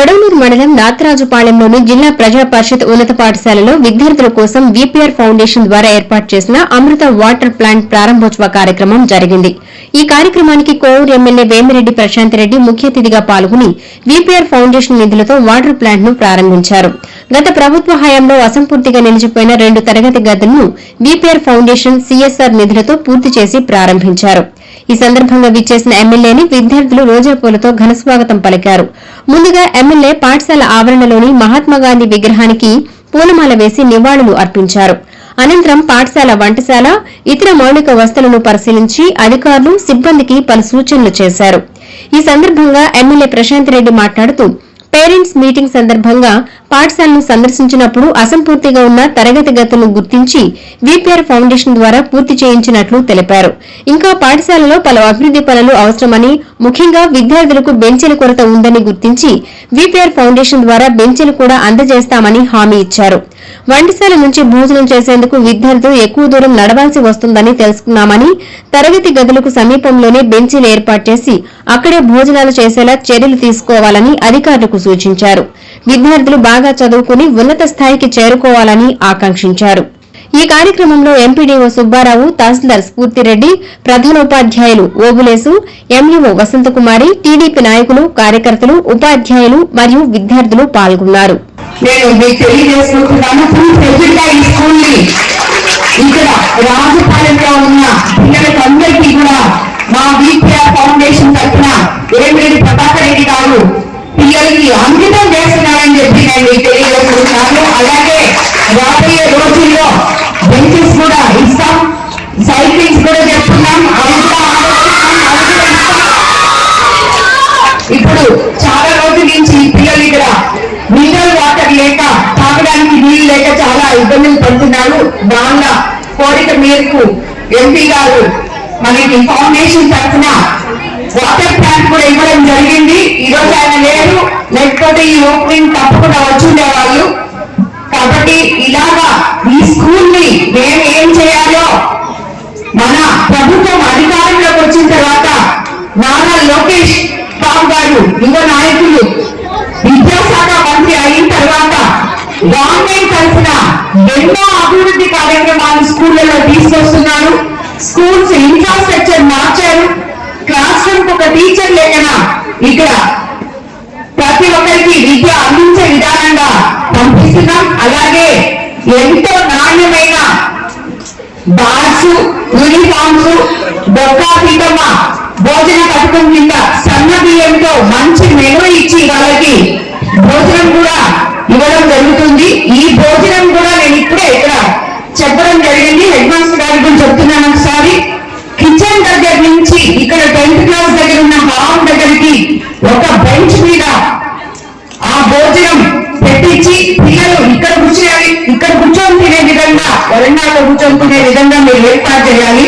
కొడవలూరు మండలం నాతరాజుపాలెంలోని జిల్లా ప్రజా పరిషత్ ఉన్నత పాఠశాలలో విద్యార్థుల కోసం వీపీఆర్ ఫౌండేషన్ ద్వారా ఏర్పాటు చేసిన అమృత వాటర్ ప్లాంట్ ప్రారంభోత్సవ కార్యక్రమం జరిగింది. ఈ కార్యక్రమానికి కోవూరు ఎమ్మెల్యే వేమిరెడ్డి ప్రశాంత్ రెడ్డి ముఖ్య అతిథిగా పాల్గొని వీపీఆర్ ఫౌండేషన్ నిధులతో వాటర్ ప్లాంట్ ను ప్రారంభించారు. గత ప్రభుత్వ హయాంలో అసంపూర్తిగా నిలిచిపోయిన 2 తరగతి గదులను వీపీఆర్ ఫౌండేషన్ సీఎస్ఆర్ నిధులతో పూర్తి చేసి ప్రారంభించారు. ఈ సందర్భంగా విచ్చేసిన ఎమ్మెల్యేని విద్యార్థులు రోజా పూలతో ఘనస్వాగతం పలికారు. ముందుగా ఎమ్మెల్యే పాఠశాల ఆవరణలోని మహాత్మాగాంధీ విగ్రహానికి పూలమాల వేసి నివాళులు అర్పించారు. అనంతరం పాఠశాల వంటశాల ఇతర మౌలిక వసతులను పరిశీలించి అధికారులు సిబ్బందికి పలు సూచనలు చేశారు. ఈ సందర్భంగా ఎమ్మెల్యే ప్రశాంత్ రెడ్డి మాట్లాడుతూ పేరెంట్స్ మీటింగ్ సందర్భంగా పాఠశాలను సందర్శించినప్పుడు అసంపూర్తిగా ఉన్న తరగతి గదులను గుర్తించి వీపీఆర్ ఫౌండేషన్ ద్వారా పూర్తి చేయించినట్లు తెలిపారు. ఇంకా పాఠశాలలో పలు అభివృద్ది పనులు అవసరమని, ముఖ్యంగా విద్యార్థులకు బెంచీల కొరత ఉందని గుర్తించి వీపీఆర్ ఫౌండేషన్ ద్వారా బెంచీలు కూడా అందజేస్తామని హామీ ఇచ్చారు. వంటశాల నుంచి భోజనం చేసేందుకు విద్యార్థులు ఎక్కువ దూరం నడవాల్సి వస్తుందని తెలుసుకున్నామని, తరగతి గదులకు సమీపంలోనే బెంచీలు ఏర్పాటు చేసి అక్కడే భోజనాలు చేసేలా చర్యలు తీసుకోవాలని అధికారులకు సూచించారు. విద్యార్థులు బాగా చదువుకుని ఉన్నత స్థాయికి చేరుకోవాలని ఆకాంక్షించారు. ఈ కార్యక్రమంలో ఎంపీడీఓ సుబ్బారావు, తహసీల్దార్ స్ఫూర్తిరెడ్డి, ప్రధానోపాధ్యాయులు ఓబులేసు, ఎంఈఓ వసంతకుమారి, టీడీపీ నాయకులు, కార్యకర్తలు, ఉపాధ్యాయులు మరియు విద్యార్థులు పాల్గొన్నారు. నేను మీకు తెలియజేసుకుంటున్నాను. ఈ స్కూల్ని ఇక్కడ రాజుపాలెంలో ఉన్న పిల్లలకందరికీ కూడా మా వీపీఆర్ ఫౌండేషన్ తరఫున వేమిరెడ్డి ప్రభాకర్ రెడ్డి గారు పిల్లలకి అంకితం చేస్తున్నారని చెప్పి నేను మీకు తెలియజేసుకుంటున్నాను. అలాగే రాబోయే రోజుల్లో బెంచెస్ కూడా ఇస్తాం, సైక్లింగ్స్ కూడా చెప్తున్నాం. ఇప్పుడు చాలా రోజుల నుంచి పిల్లలు ఇక్కడ మినరల్ వాటర్ లేక, తాగడానికి నీళ్లు లేక చాలా ఇబ్బందులు పడుతున్నారు. వాళ్ళ కోరిక మేరకు ఎంపీ గారు మనకి ఫౌండేషన్ తరఫున వాటర్ ప్లాంట్ కూడా ఇవ్వడం జరిగింది. ఈ రోజు ఆయన లేరు, లేకపోతే ఈ ఓపెనింగ్ తప్పకుండా వచ్చుండేవాళ్ళు. కాబట్టి ఇలాగా ఈ స్కూల్ ని మేము ఏం చేయాలో మన ప్రభుత్వం అధికారంలోకి వచ్చిన తర్వాత నారా లోకేష్ బాబు గారు, యువ నాయకులు, విద్యాశాఖ మంత్రి అయిన తర్వాత గవర్నమెంట్ తరఫున ఎన్నో అభివృద్ధి కార్యక్రమాలు స్కూళ్లలో తీసుకొస్తున్నారు. స్కూల్స్ ఇన్ఫ్రాస్ట్రక్చర్ మార్చారు. క్లాస్ రూమ్ ఒక టీచర్ లేకనా ఇక్కడ ప్రతి ఒక్కరికి విద్య అందించే విధానంగా పంపిస్తున్నాం. అలాగే ఎంతో నాణ్యమైన బార్స్, యూనిఫామ్స్, బొక్కాపీతమ్మ భోజన పథకం కింద సన్న బియ్యంతో మంచి మెనూ ఇచ్చి వాళ్ళకి భోజనం కూడా ఇవ్వడం జరుగుతుంది. ఈ భోజనం కూడా నేను ఇప్పుడే ఇక్కడ చెప్పడం జరిగింది. హెడ్ మాస్టర్ గారి గురించి చెప్తున్నాను ఒకసారి. కిచెన్ దగ్గర నుంచి ఇక్కడ 10th క్లాస్ దగ్గర ఉన్న హాల్ దగ్గరికి ఒక బెంచ్ మీద ఆ భోజనం పెట్టించి పిల్లలు ఇక్కడ కూర్చొని తినే విధంగా, వరండాలో కూర్చొని తినే విధంగా మీరు ఏర్పాటు చేయాలి.